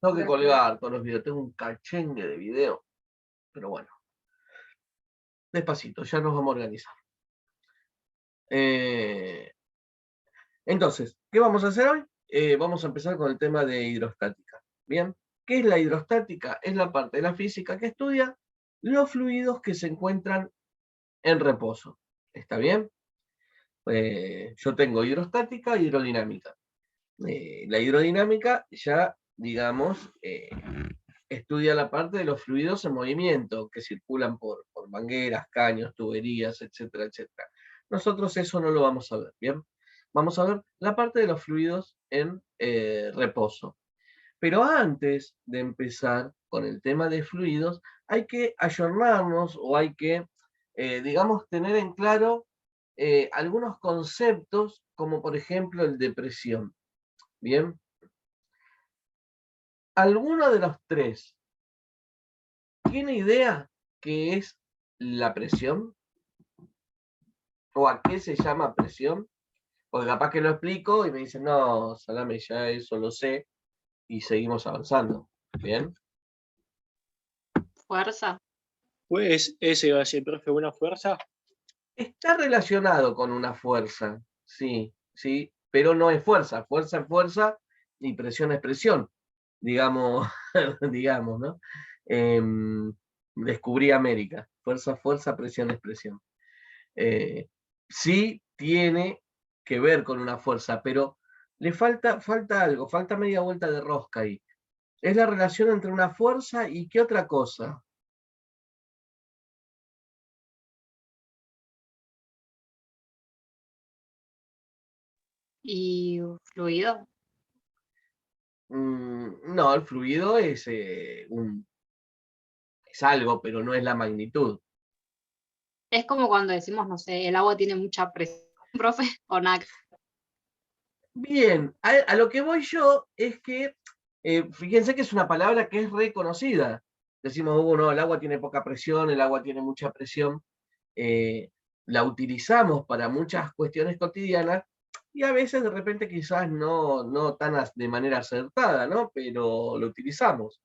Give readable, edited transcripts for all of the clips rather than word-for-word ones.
Tengo que colgar todos los videos, tengo un cachengue de video, pero bueno. Despacito, ya nos vamos a organizar. Entonces, ¿qué vamos a hacer hoy? Vamos a empezar con el tema de hidrostática. ¿Bien? ¿Qué es la hidrostática? Es la parte de la física que estudia los fluidos que se encuentran en reposo. ¿Está bien? Yo tengo hidrostática e hidrodinámica. La hidrodinámica ya, digamos, estudia la parte de los fluidos en movimiento que circulan por mangueras, caños, tuberías, etcétera, etcétera. Nosotros eso no lo vamos a ver, ¿bien? Vamos a ver la parte de los fluidos en reposo. Pero antes de empezar con el tema de fluidos, hay que ayornarnos o hay que, digamos, tener en claro algunos conceptos, como por ejemplo el de presión. ¿Bien? ¿Alguno de los tres tiene idea qué es la presión? ¿O a qué se llama presión? Porque capaz que lo explico y me dicen, no, Salame, ya eso lo sé, y seguimos avanzando. ¿Bien? Fuerza. Pues ese va a ser, profe, buena fuerza. Está relacionado con una fuerza, sí, sí, pero no es fuerza. Fuerza es fuerza y presión es presión, digamos, digamos, ¿no? Descubrí América. Fuerza, fuerza, presión es presión. Sí tiene que ver con una fuerza, pero le falta algo, falta media vuelta de rosca ahí. Es la relación entre una fuerza y qué otra cosa. Y fluido. No, el fluido es algo, pero no es la magnitud. Es como cuando decimos, no sé, el agua tiene mucha presión, profe, o nada. Bien, a lo que voy yo es que, fíjense que es una palabra que es reconocida. Decimos, no, el agua tiene poca presión, el agua tiene mucha presión. eh, la utilizamos para muchas cuestiones cotidianas y a veces de repente quizás no tan de manera acertada, ¿no? Pero lo utilizamos.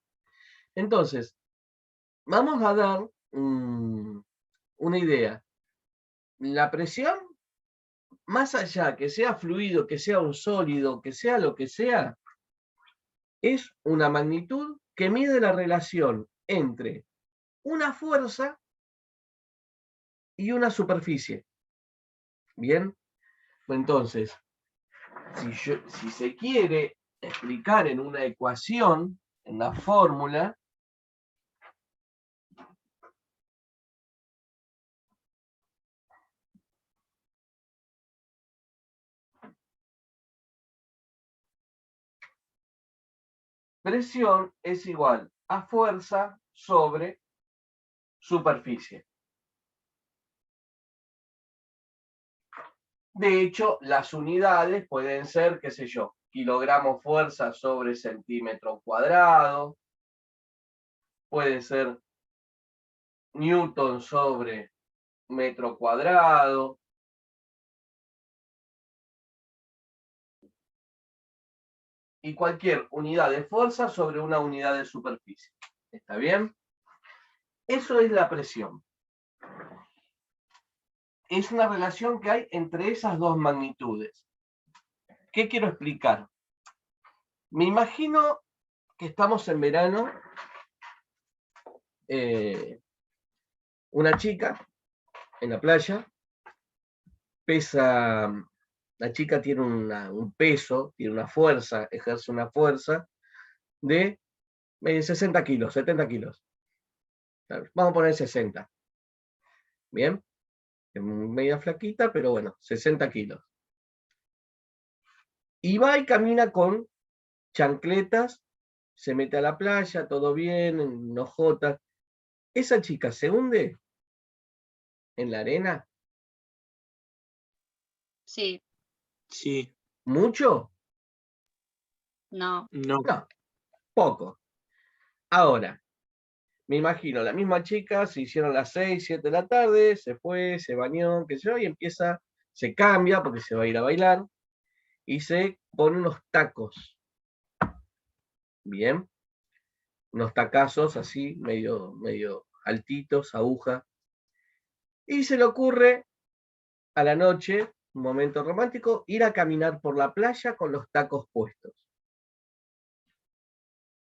Entonces, vamos a dar una idea. La presión, más allá que sea fluido, que sea un sólido, que sea lo que sea, es una magnitud que mide la relación entre una fuerza y una superficie. Bien, entonces, si se quiere explicar en una ecuación, en una fórmula, presión es igual a fuerza sobre superficie. De hecho, las unidades pueden ser, qué sé yo, kilogramos fuerza sobre centímetro cuadrado, puede ser newton sobre metro cuadrado, y cualquier unidad de fuerza sobre una unidad de superficie. ¿Está bien? Eso es la presión. Es una relación que hay entre esas dos magnitudes. ¿Qué quiero explicar? Me imagino que estamos en verano, una chica en la playa, pesa, la chica tiene un peso, tiene una fuerza, ejerce una fuerza de 60 kilos, 70 kilos. Vamos a poner 60. ¿Bien? Media flaquita, pero bueno, 60 kilos. Y va y camina con chancletas, se mete a la playa, todo bien, en hojotas. ¿Esa chica se hunde en la arena? Sí, Sí, ¿Mucho? no. no. No, poco. Ahora, me imagino, la misma chica, se hicieron las 6, 7 de la tarde, se fue, se bañó, qué sé yo, y empieza, se cambia porque se va a ir a bailar, y se pone unos tacos. Bien. unos tacazos así, medio altitos, aguja. Y se le ocurre a la noche, un momento romántico, ir a caminar por la playa con los tacos puestos.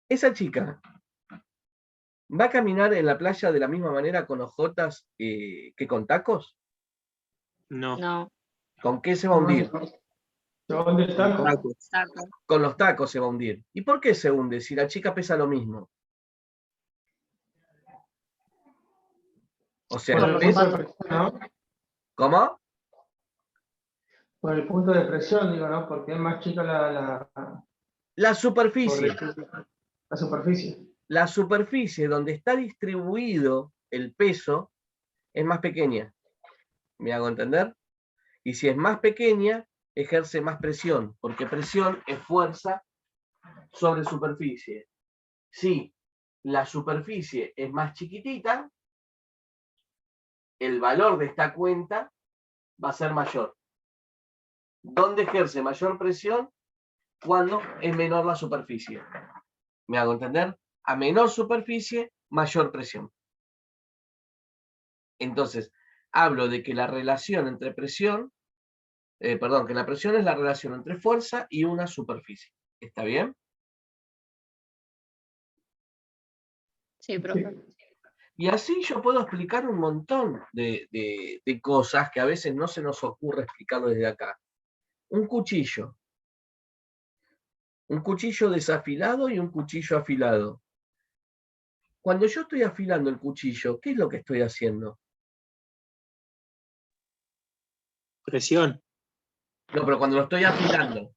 Esa chica va a caminar en la playa de la misma manera con ojotas que con tacos. No. No, ¿Con qué se va a hundir? ¿Se va a hundir el taco? Tacos. saco. Con los tacos se va a hundir. ¿Y por qué se hunde si la chica pesa lo mismo? O sea, Por el el peso. punto de presión, ¿no? ¿Cómo? Por el punto de presión, digo, ¿no? Porque es más chica La por superficie. la superficie. La superficie donde está distribuido el peso es más pequeña. ¿Me hago entender? Y si es más pequeña, ejerce más presión, porque presión es fuerza sobre superficie. Si la superficie es más chiquitita, el valor de esta cuenta va a ser mayor. ¿Dónde ejerce mayor presión? Cuando es menor la superficie. ¿Me hago entender? A menor superficie, mayor presión. Entonces, hablo de que la relación entre presión, que la presión es la relación entre fuerza y una superficie. ¿Está bien? Sí, profe. Y así yo puedo explicar un montón de cosas que a veces no se nos ocurre explicarlo desde acá. Un cuchillo. Un cuchillo desafilado y un cuchillo afilado. Cuando yo estoy afilando el cuchillo, ¿qué es lo que estoy haciendo? Presión. No, pero cuando lo estoy afilando,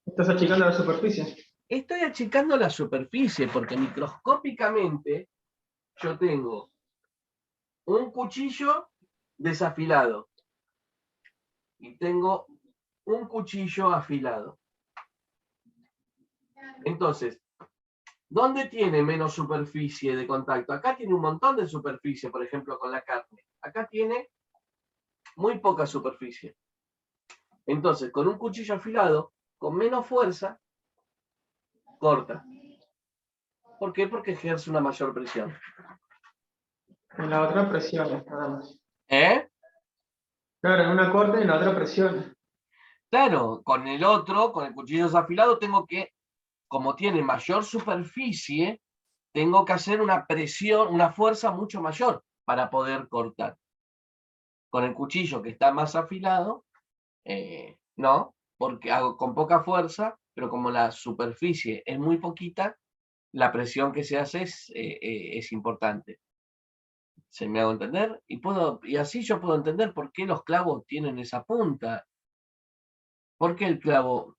Estás achicando la superficie. estoy achicando la superficie porque microscópicamente yo tengo un cuchillo desafilado y tengo un cuchillo afilado. Entonces, ¿dónde tiene menos superficie de contacto? Acá tiene un montón de superficie, por ejemplo, con la carne. Acá tiene muy poca superficie. Entonces, con un cuchillo afilado, con menos fuerza, corta. ¿Por qué? Porque ejerce una mayor presión. En la otra presión, nada más. ¿Eh? Claro, en una corta y en la otra presión. Claro, con el otro, con el cuchillo desafilado, tengo que, como tiene mayor superficie, tengo que hacer una presión, una fuerza mucho mayor para poder cortar. Con el cuchillo que está más afilado, no, porque hago con poca fuerza, pero como la superficie es muy poquita, la presión que se hace es importante. ¿Se me hago entender? Y así yo puedo entender por qué los clavos tienen esa punta. ¿Por qué el clavo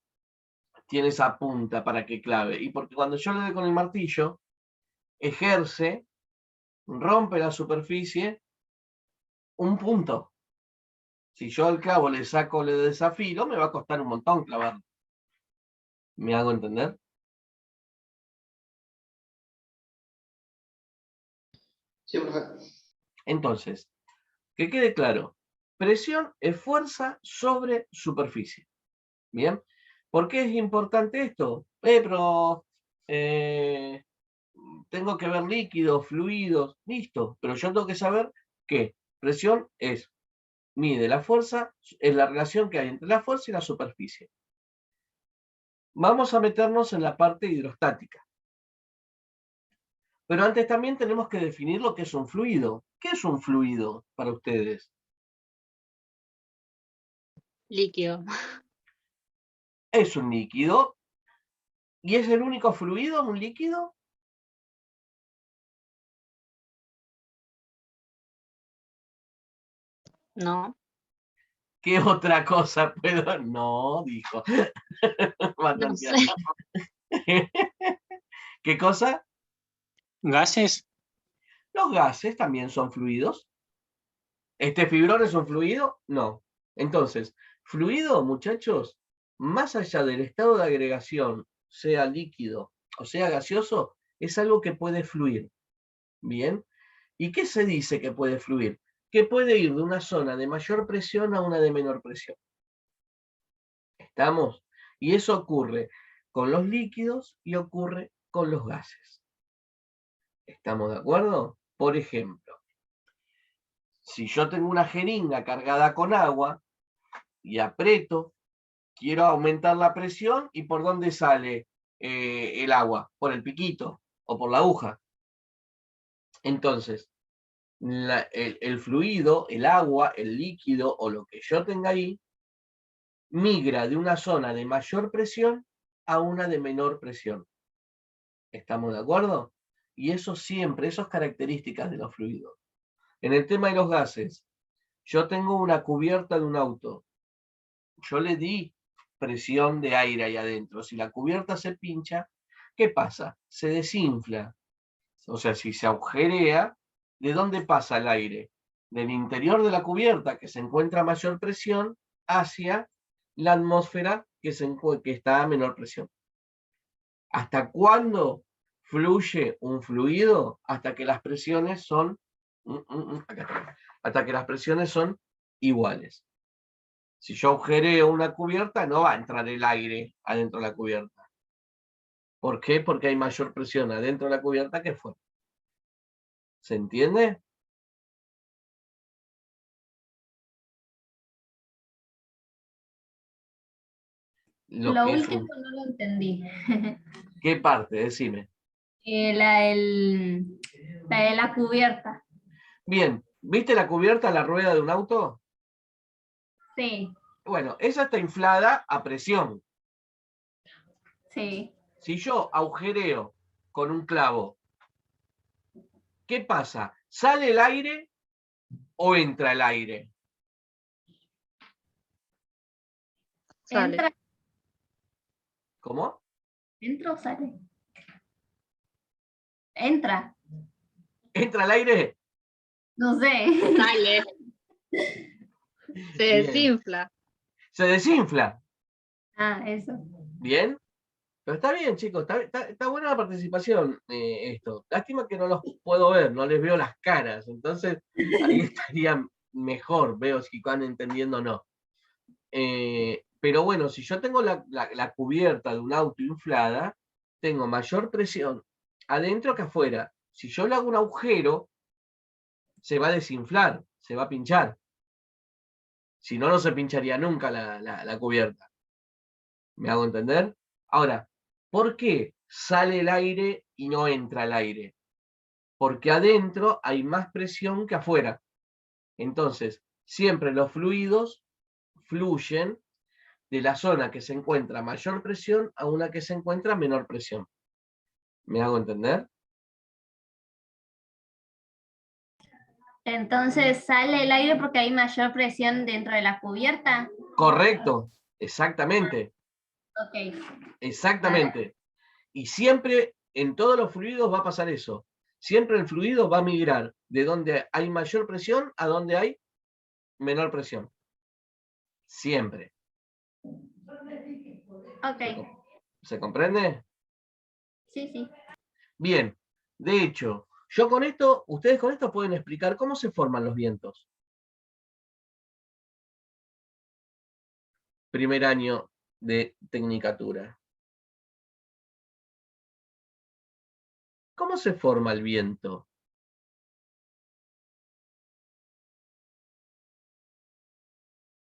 tiene esa punta para que clave? Y porque cuando yo le doy con el martillo, ejerce, rompe la superficie un punto. Si yo al clavo le saco, le desafilo, me va a costar un montón clavarlo. ¿Me hago entender? Sí, profe. Entonces, que quede claro, presión es fuerza sobre superficie. ¿Bien? ¿Por qué es importante esto? Pero tengo que ver líquidos, fluidos, listo, pero yo tengo que saber que presión mide la fuerza, es la relación que hay entre la fuerza y la superficie. Vamos a meternos en la parte hidrostática. Pero antes también tenemos que definir lo que es un fluido. ¿Qué es un fluido para ustedes? Líquido. Es un líquido. ¿Y es el único fluido, un líquido? No. ¿Qué otra cosa puedo? No, dijo. Va a No tantear. sé. ¿Qué cosa? Gases. Los gases también son fluidos. ¿Este fibrón es un fluido? No. Entonces, fluido, muchachos, más allá del estado de agregación, sea líquido o sea gaseoso, es algo que puede fluir. ¿Bien? ¿Y qué se dice que puede fluir? Que puede ir de una zona de mayor presión a una de menor presión. ¿Estamos? Y eso ocurre con los líquidos y ocurre con los gases. ¿Estamos de acuerdo? Por ejemplo, si yo tengo una jeringa cargada con agua y aprieto, quiero aumentar la presión, ¿y por dónde sale el agua? Por el piquito o por la aguja. Entonces, el fluido, el agua, el líquido o lo que yo tenga ahí, migra de una zona de mayor presión a una de menor presión. ¿Estamos de acuerdo? Y eso siempre, esas características de los fluidos. En el tema de los gases, yo tengo una cubierta de un auto. Yo le di presión de aire ahí adentro. Si la cubierta se pincha, ¿qué pasa? Se desinfla. O sea, si se agujerea, ¿de dónde pasa el aire? Del interior de la cubierta, que se encuentra a mayor presión, hacia la atmósfera que está a menor presión. ¿Hasta cuándo fluye un fluido? Hasta que las presiones son hasta que las presiones son iguales. Si yo agujereo una cubierta, no va a entrar el aire adentro de la cubierta. ¿Por qué? Porque hay mayor presión adentro de la cubierta que fuera. ¿Se entiende? Lo último no lo entendí. ¿Qué parte? Decime. La de la cubierta. Bien, ¿viste la cubierta, la rueda de un auto? Sí, Bueno, esa está inflada a presión. sí. Si yo agujereo con un clavo, ¿qué pasa? ¿Sale el aire o entra el aire? Sale. ¿Entra, ¿Cómo? entra o sale? Entra. ¿Entra el aire? No sé. Sale. Se Bien. desinfla. Se desinfla. Ah, eso. ¿Bien? Pero está bien, chicos, está buena la participación esto. Lástima que no los puedo ver, no les veo las caras, entonces ahí estaría mejor, veo si van entendiendo o no. Pero bueno, si yo tengo la cubierta de un auto inflada, tengo mayor presión adentro que afuera. Si yo le hago un agujero, se va a desinflar, se va a pinchar. Si no, no se pincharía nunca la cubierta. ¿Me hago entender? Ahora, ¿por qué sale el aire y no entra el aire? Porque adentro hay más presión que afuera. Entonces, siempre los fluidos fluyen de la zona que se encuentra a mayor presión a una que se encuentra a menor presión. ¿Me hago entender? Entonces sale el aire porque hay mayor presión dentro de la cubierta. Correcto, exactamente, Ok. exactamente. Y siempre en todos los fluidos va a pasar eso. Siempre el fluido va a migrar de donde hay mayor presión a donde hay menor presión. Siempre. Ok. ¿Se comprende? Sí, sí. Bien. De hecho, yo con esto, ustedes con esto pueden explicar cómo se forman los vientos. Primer año de Tecnicatura. ¿Cómo se forma el viento?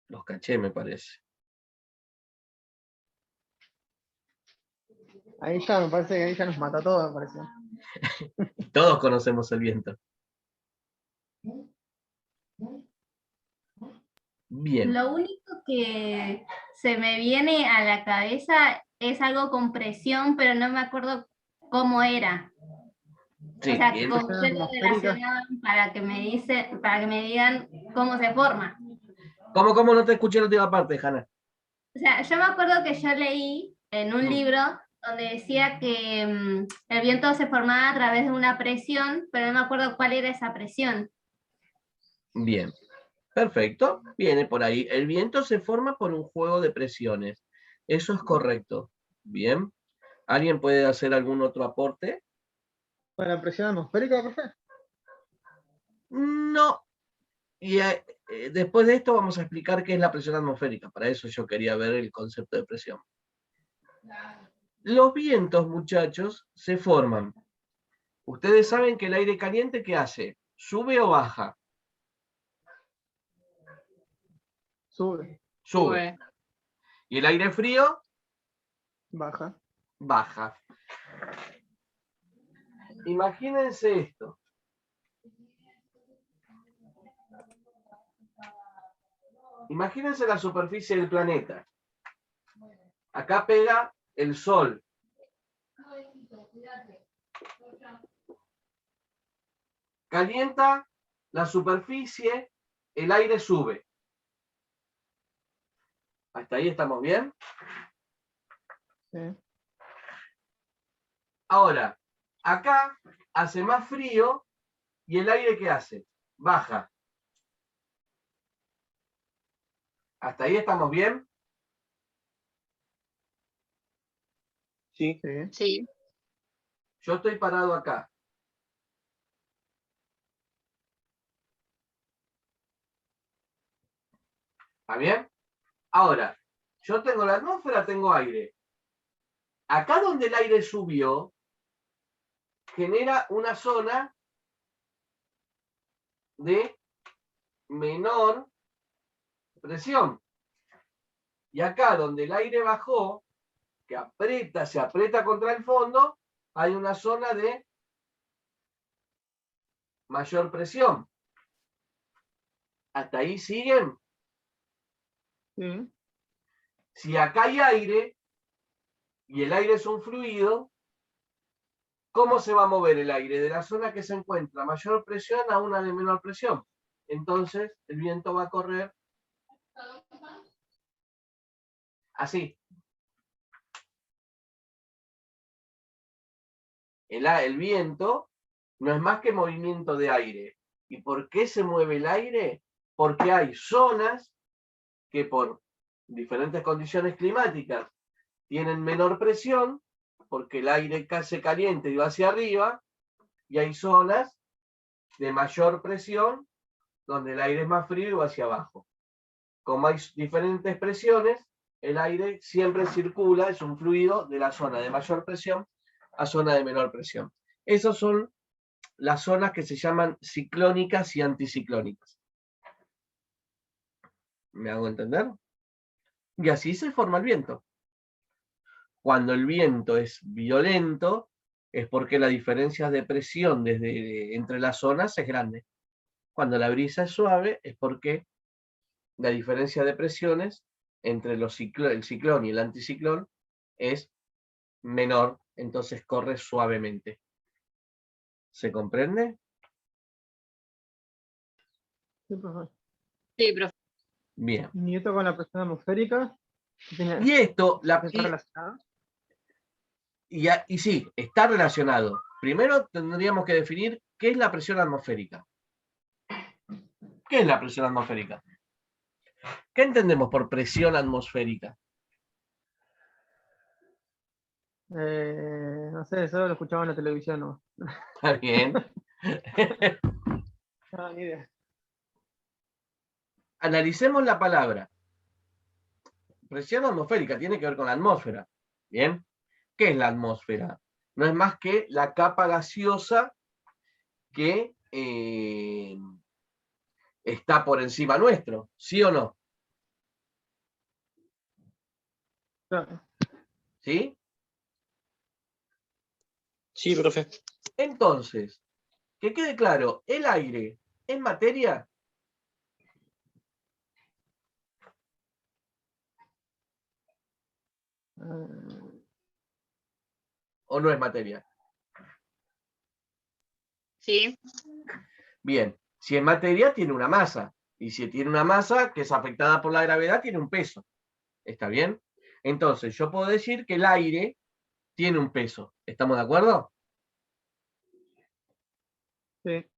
Los caché, me parece. Ahí ya me parece que ahí ya nos mata todo, me parece. Todos conocemos el viento. Bien. Lo único que se me viene a la cabeza es algo con presión, pero no me acuerdo cómo era. Sí, O sea, bien. cómo ustedes lo relacionaban para que me digan cómo se forma. ¿Cómo no te escuché la última parte, Hanna? O sea, yo me acuerdo que yo leí en un libro donde decía que el viento se formaba a través de una presión, pero no me acuerdo cuál era esa presión. Bien. Perfecto. Viene por ahí. El viento se forma por un juego de presiones. Eso es correcto. Bien. ¿Alguien puede hacer algún otro aporte? ¿Para la presión atmosférica, profe? No. Y después de esto vamos a explicar qué es la presión atmosférica. Para eso yo quería ver el concepto de presión. Los vientos, muchachos, se forman Ustedes saben que el aire caliente, ¿qué hace? ¿Sube o baja? Sube, Sube. ¿Y el aire frío? baja. Baja. Imagínense esto. Imagínense la superficie del planeta. Acá pega el sol. Calienta la superficie, el aire sube. ¿Hasta ahí estamos bien? Sí. Ahora, acá hace más frío y el aire ¿qué hace? Baja. ¿Hasta ahí estamos bien? Sí. Sí. Sí. Yo estoy parado acá. ¿Está bien? Ahora, yo tengo la atmósfera, tengo aire. Acá donde el aire subió, genera una zona de menor presión. Y acá donde el aire bajó, que aprieta, se aprieta contra el fondo, hay una zona de mayor presión. ¿Hasta ahí siguen? Sí. Si acá hay aire, y el aire es un fluido, ¿cómo se va a mover el aire? De la zona que se encuentra a mayor presión a una de menor presión. Entonces, el viento va a correr así. El viento no es más que movimiento de aire. ¿Y por qué se mueve el aire? Porque hay zonas que por diferentes condiciones climáticas tienen menor presión, porque el aire se caliente y va hacia arriba, y hay zonas de mayor presión donde el aire es más frío y va hacia abajo. Como hay diferentes presiones, el aire siempre circula, es un fluido de la zona de mayor presión a zona de menor presión. Esas son las zonas que se llaman ciclónicas y anticiclónicas. ¿Me hago entender? Y así se forma el viento. Cuando el viento es violento, es porque la diferencia de presión entre las zonas es grande. Cuando la brisa es suave, es porque la diferencia de presiones entre el ciclón y el anticiclón es menor, entonces corre suavemente. ¿Se comprende? Sí, profe. Sí, profe. Bien. Y esto con la presión atmosférica, ¿tiene, Y esto, está relacionado? y sí, está relacionado. Primero tendríamos que definir qué es la presión atmosférica. ¿Qué es la presión atmosférica? ¿Qué entendemos por presión atmosférica? No sé, eso lo escuchaba en la televisión, ¿no? Está bien. No, ni idea. Analicemos la palabra. Presión atmosférica tiene que ver con la atmósfera. ¿Bien? ¿Qué es la atmósfera? No es más que la capa gaseosa que está por encima nuestro, ¿sí o no? Claro. ¿Sí? Sí, profe. Entonces, que quede claro, ¿el aire es materia? ¿O no es materia? Sí. Bien, si es materia, tiene una masa. Y si tiene una masa que es afectada por la gravedad, tiene un peso. ¿Está bien? Entonces, yo puedo decir que el aire tiene un peso. ¿Estamos de acuerdo? Sí.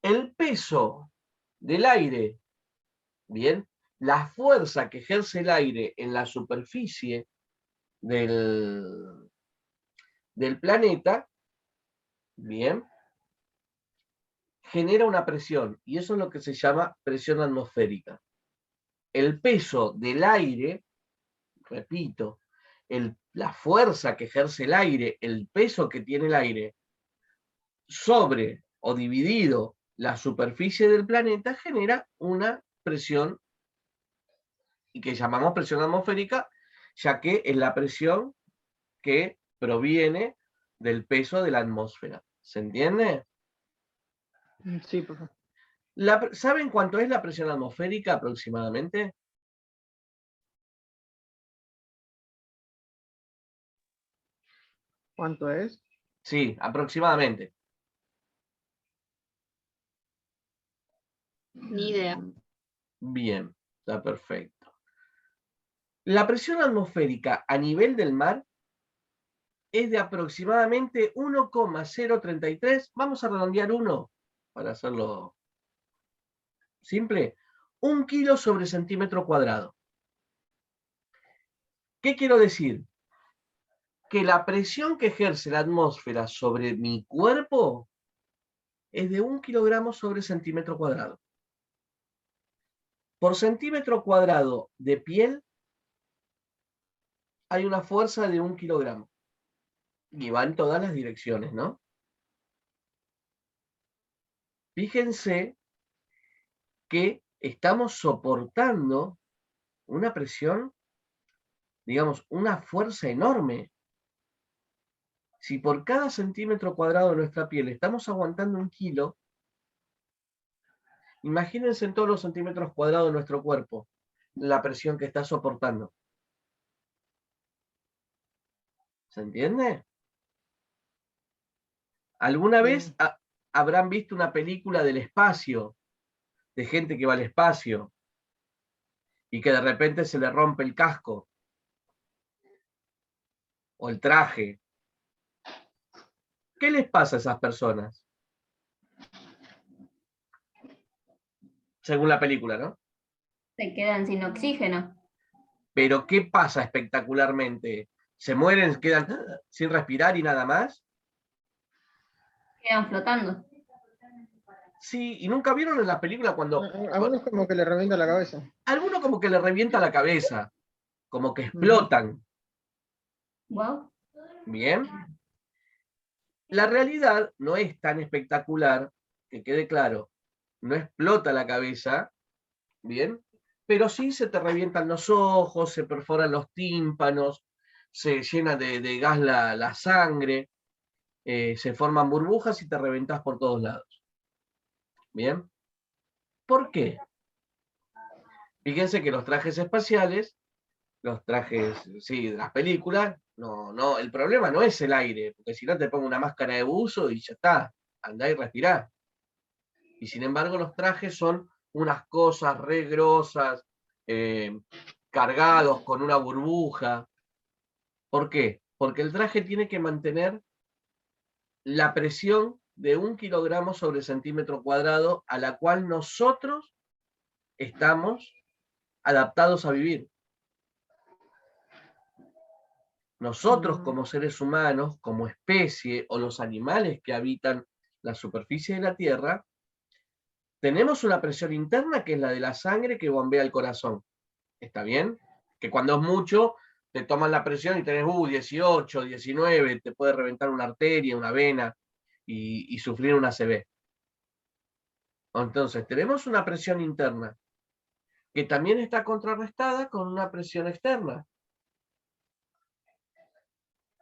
El peso del aire, bien, la fuerza que ejerce el aire en la superficie del planeta, bien, genera una presión, y eso es lo que se llama presión atmosférica. El peso del aire, repito, la fuerza que ejerce el aire, el peso que tiene el aire sobre o dividido la superficie del planeta genera una presión y que llamamos presión atmosférica, ya que es la presión que proviene del peso de la atmósfera. ¿Se entiende? Sí, profe. ¿Saben cuánto es la presión atmosférica aproximadamente? ¿Cuánto es? Sí, aproximadamente. Ni idea. Bien, está perfecto. La presión atmosférica a nivel del mar es de aproximadamente 1,033, vamos a redondear 1 para hacerlo simple, 1 kilo sobre centímetro cuadrado. ¿Qué quiero decir? Que la presión que ejerce la atmósfera sobre mi cuerpo es de 1 kilogramo sobre centímetro cuadrado. Por centímetro cuadrado de piel hay una fuerza de 1 kilogramo. Y va en todas las direcciones, ¿no? Fíjense que estamos soportando una presión, digamos, una fuerza enorme. Si por cada centímetro cuadrado de nuestra piel estamos aguantando 1 kilo, imagínense en todos los centímetros cuadrados de nuestro cuerpo la presión que está soportando. ¿Se entiende? ¿Alguna vez habrán visto una película del espacio, de gente que va al espacio y que de repente se le rompe el casco o el traje? ¿Qué les pasa a esas personas? Según la película, ¿no? Se quedan sin oxígeno. Pero ¿qué pasa espectacularmente? ¿Se mueren, quedan sin respirar y nada más? Quedan flotando. Sí, y nunca vieron en la película cuando Algunos como que le revienta la cabeza. alguno como que le revienta la cabeza, como que Ujú. explotan. Wow. Bien. La realidad no es tan espectacular, que quede claro. No explota la cabeza, bien, pero sí se te revientan los ojos, se perforan los tímpanos, se llena de gas la sangre, se forman burbujas y te reventas por todos lados. Bien. ¿Por qué? Fíjense que los trajes espaciales, los trajes, sí, de las películas, no, el problema no es el aire, porque si no te pongo una máscara de buzo y ya está, andá y respirá. Y sin embargo los trajes son unas cosas re grosas, cargados con una burbuja. ¿Por qué? Porque el traje tiene que mantener la presión de 1 kilogramo sobre centímetro cuadrado a la cual nosotros estamos adaptados a vivir. Nosotros como seres humanos, como especie, o los animales que habitan la superficie de la Tierra, tenemos una presión interna que es la de la sangre que bombea el corazón. ¿Está bien? Que cuando es mucho, te toman la presión y tenés 18, 19, te puede reventar una arteria, una vena y sufrir una ACV. Entonces, tenemos una presión interna que también está contrarrestada con una presión externa.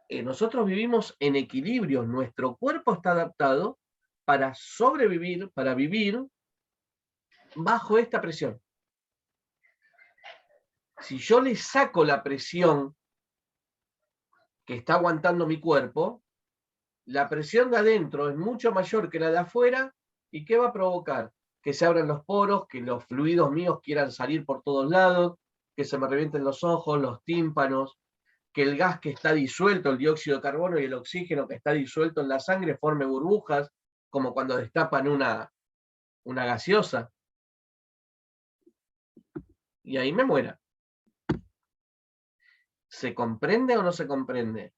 Nosotros vivimos en equilibrio, nuestro cuerpo está adaptado para sobrevivir, para vivir bajo esta presión. Si yo le saco la presión que está aguantando mi cuerpo, la presión de adentro es mucho mayor que la de afuera, ¿y qué va a provocar? Que se abran los poros, que los fluidos míos quieran salir por todos lados, que se me revienten los ojos, los tímpanos, que el gas que está disuelto, el dióxido de carbono y el oxígeno que está disuelto en la sangre forme burbujas, como cuando destapan una gaseosa, y ahí me muera. ¿Se comprende o no se comprende?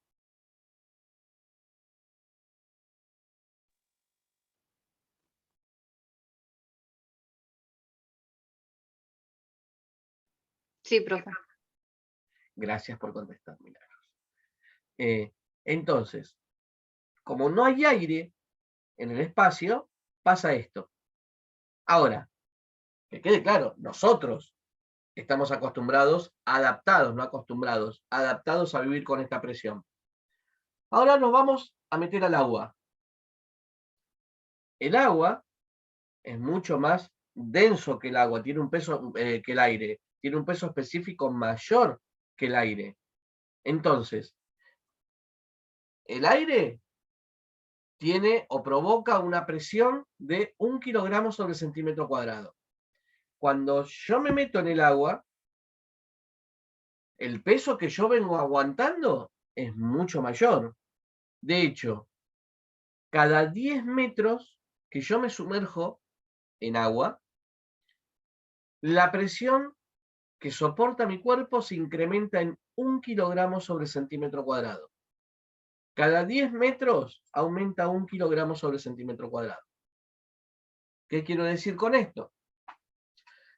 Sí, profe. Gracias por contestar, Milagros. Entonces, como no hay aire, en el espacio, pasa esto. Ahora, que quede claro, nosotros estamos acostumbrados, adaptados, no acostumbrados, adaptados a vivir con esta presión. Ahora nos vamos a meter al agua. El agua es mucho más denso que el agua, tiene un peso que el aire, tiene un peso específico mayor que el aire. Entonces, el aire tiene o provoca una presión de 1 kilogramo sobre centímetro cuadrado. Cuando yo me meto en el agua, el peso que yo vengo aguantando es mucho mayor. De hecho, cada 10 metros que yo me sumerjo en agua, la presión que soporta mi cuerpo se incrementa en 1 kilogramo sobre centímetro cuadrado. Cada 10 metros aumenta 1 kilogramo sobre centímetro cuadrado. ¿Qué quiero decir con esto?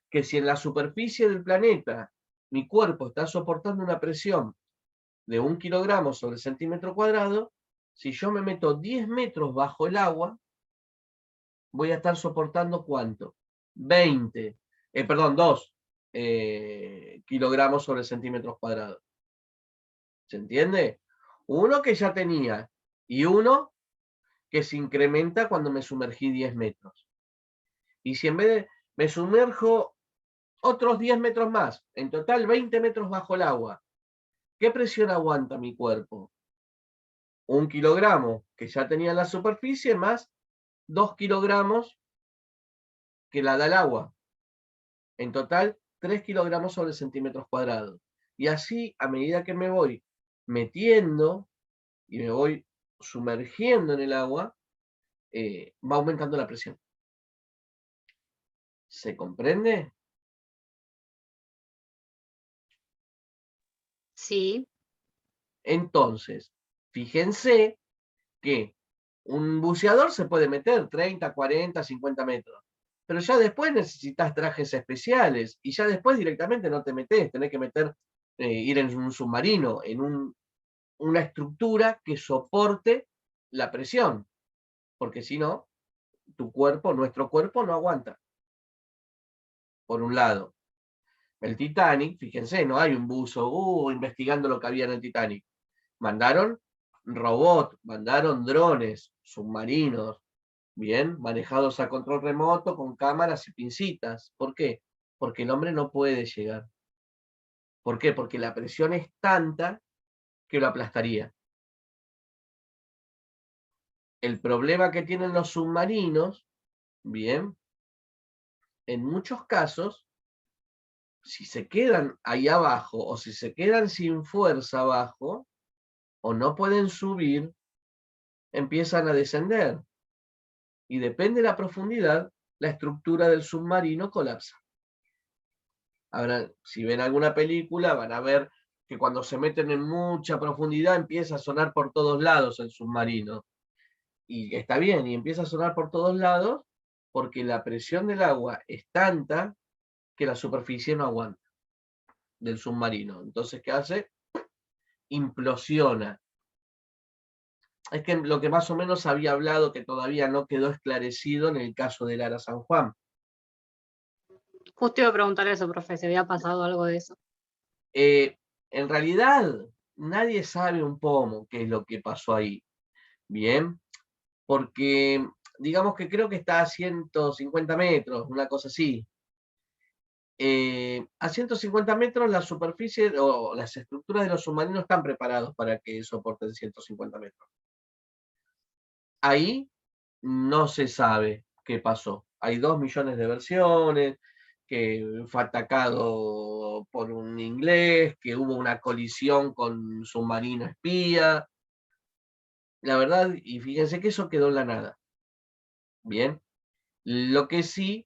Que si en la superficie del planeta mi cuerpo está soportando una presión de 1 kilogramo sobre centímetro cuadrado, si yo me meto 10 metros bajo el agua, voy a estar soportando ¿cuánto? 2 kilogramos sobre centímetros cuadrados. ¿Se entiende? Uno que ya tenía y uno que se incrementa cuando me sumergí 10 metros. Y si en vez de me sumerjo otros 10 metros más, en total 20 metros bajo el agua, ¿qué presión aguanta mi cuerpo? 1 kilogramo que ya tenía en la superficie más 2 kilogramos que la da el agua. En total, 3 kilogramos sobre centímetros cuadrados. Y así, a medida que me voy metiendo y me voy sumergiendo en el agua, va aumentando la presión. ¿Se comprende? Sí, Entonces, fíjense que un buceador se puede meter 30, 40, 50 metros. Pero ya después necesitas trajes especiales y ya después directamente no te metes, tenés que ir en un submarino, en una estructura que soporte la presión, porque si no, nuestro cuerpo no aguanta. Por un lado. El Titanic, fíjense, no hay un buzo investigando lo que había en el Titanic. Mandaron robots, mandaron drones, submarinos, bien, manejados a control remoto con cámaras y pincitas. ¿Por qué? Porque el hombre no puede llegar. ¿Por qué? Porque la presión es tanta que lo aplastaría. El problema que tienen los submarinos, bien, en muchos casos, si se quedan ahí abajo o si se quedan sin fuerza abajo o no pueden subir, empiezan a descender. Y depende de la profundidad, la estructura del submarino colapsa. Ahora, si ven alguna película, van a ver que cuando se meten en mucha profundidad empieza a sonar por todos lados el submarino. Y está bien, y empieza a sonar por todos lados porque la presión del agua es tanta que la superficie no aguanta del submarino. Entonces, ¿qué hace? Implosiona. Es que lo que más o menos había hablado que todavía no quedó esclarecido en el caso del Ara San Juan. justo iba a preguntar eso, profe, si había pasado algo de eso. En realidad, nadie sabe un poco qué es lo que pasó ahí. Bien, porque digamos que creo que está a 150 metros, una cosa así. A 150 metros la superficie o las estructuras de los submarinos están preparados para que soporten 150 metros. Ahí no se sabe qué pasó. Hay 2 millones de versiones, que fue atacado por un inglés, que hubo una colisión con un submarino espía. La verdad, y fíjense que eso quedó en la nada. Bien. Lo que sí,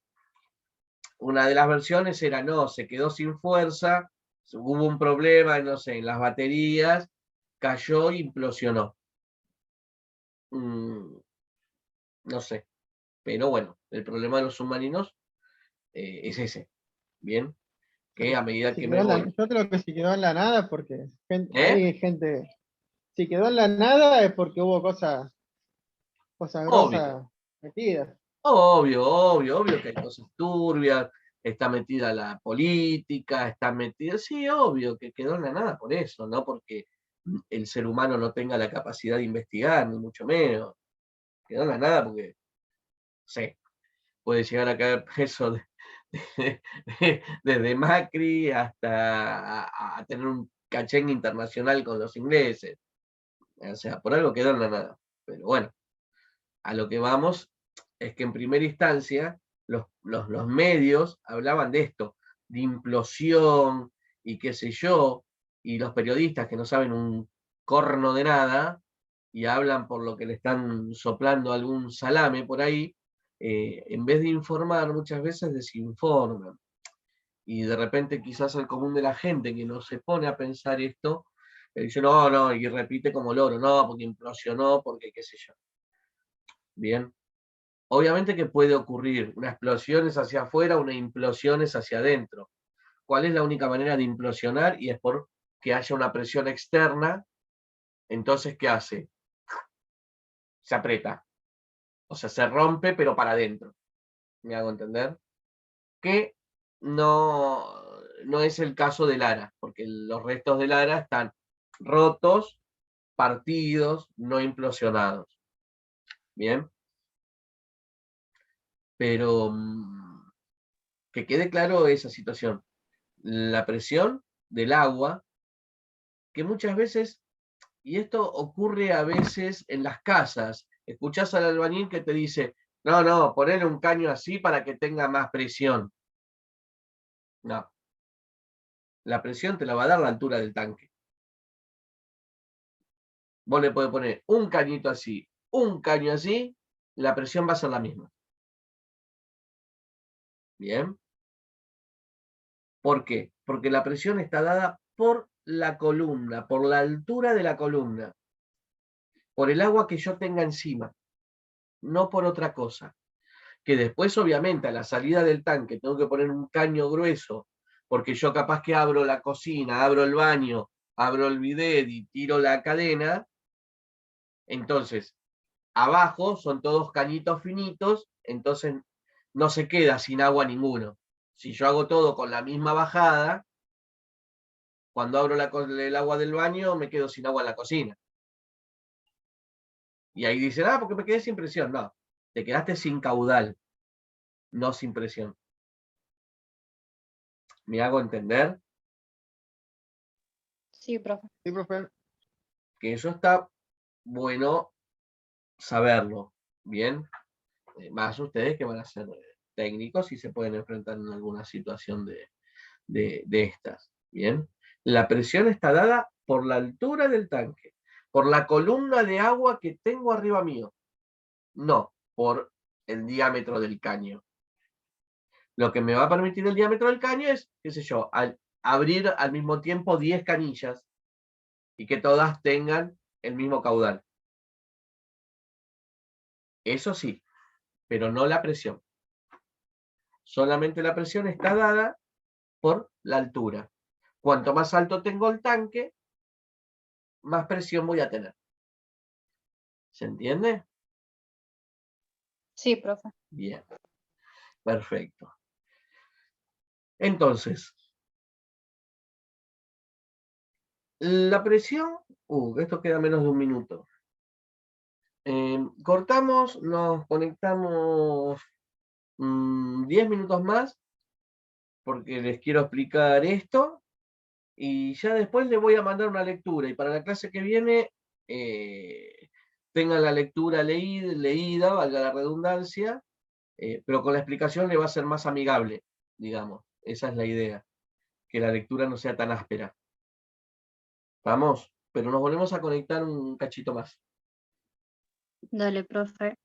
una de las versiones era, no, se quedó sin fuerza, hubo un problema, no sé, en las baterías, cayó e implosionó. No sé. Pero bueno, el problema de los submarinos es ese. Bien. Que a medida que me voy. Yo creo que si quedó en la nada, porque ¿Eh? hay gente. Si quedó en la nada es porque hubo cosas cosas Obvio. grosas metidas. Obvio que hay cosas turbias, está metida la política, está metida, sí, obvio que quedó en la nada por eso, no porque el ser humano no tenga la capacidad de investigar, ni mucho menos. Quedó en la nada porque, no sé, puede llegar a caer preso desde Macri hasta a tener un cachengue internacional con los ingleses. O sea, por algo quedó en la nada. Pero bueno, a lo que vamos es que en primera instancia los medios hablaban de esto, de implosión y qué sé yo, y los periodistas que no saben un corno de nada y hablan por lo que le están soplando algún salame por ahí, en vez de informar muchas veces desinforman. Y de repente quizás el común de la gente que no se pone a pensar esto, dice no, y repite como loro, no, porque implosionó, porque qué sé yo. Bien. Obviamente que puede ocurrir una explosión es hacia afuera, una implosión es hacia adentro. ¿Cuál es la única manera de implosionar? Y es por que haya una presión externa. Entonces, ¿qué hace? Se aprieta. O sea, se rompe, pero para adentro. ¿Me hago entender? Que no es el caso de Lara, porque los restos de Lara están rotos, partidos, no implosionados. ¿Bien? Pero que quede claro esa situación. La presión del agua, que muchas veces, y esto ocurre a veces en las casas, escuchás al albañil que te dice, no, ponele un caño así para que tenga más presión. No. La presión te la va a dar la altura del tanque. Vos le podés poner un cañito así, un caño así, la presión va a ser la misma. ¿Bien? ¿Por qué? Porque la presión está dada por la columna, por la altura de la columna, por el agua que yo tenga encima, no por otra cosa. Que después, obviamente, a la salida del tanque tengo que poner un caño grueso, porque yo capaz que abro la cocina, abro el baño, abro el bidet y tiro la cadena. Entonces, abajo son todos cañitos finitos, entonces no se queda sin agua ninguno. Si yo hago todo con la misma bajada, cuando abro el agua del baño me quedo sin agua en la cocina. Y ahí dicen, porque me quedé sin presión. No, te quedaste sin caudal, no sin presión. ¿Me hago entender? Sí, profe. Sí, profe. Que eso está bueno saberlo, ¿bien? Más ustedes que van a ser técnicos y se pueden enfrentar en alguna situación de estas, ¿bien? La presión está dada por la altura del tanque, por la columna de agua que tengo arriba mío, no por el diámetro del caño. Lo que me va a permitir el diámetro del caño es, qué sé yo, abrir al mismo tiempo 10 canillas y que todas tengan el mismo caudal. Eso sí, pero no la presión. Solamente la presión está dada por la altura. Cuanto más alto tengo el tanque, más presión voy a tener. ¿Se entiende? Sí, profe. Bien. Perfecto. Entonces, la presión, esto queda menos de un minuto. Cortamos, nos conectamos 10 minutos más, porque les quiero explicar esto, y ya después les voy a mandar una lectura, y para la clase que viene, tengan la lectura leída, valga la redundancia, pero con la explicación le va a ser más amigable, digamos. Esa es la idea, que la lectura no sea tan áspera. ¿Vamos? Pero nos volvemos a conectar un cachito más. Dale, profe.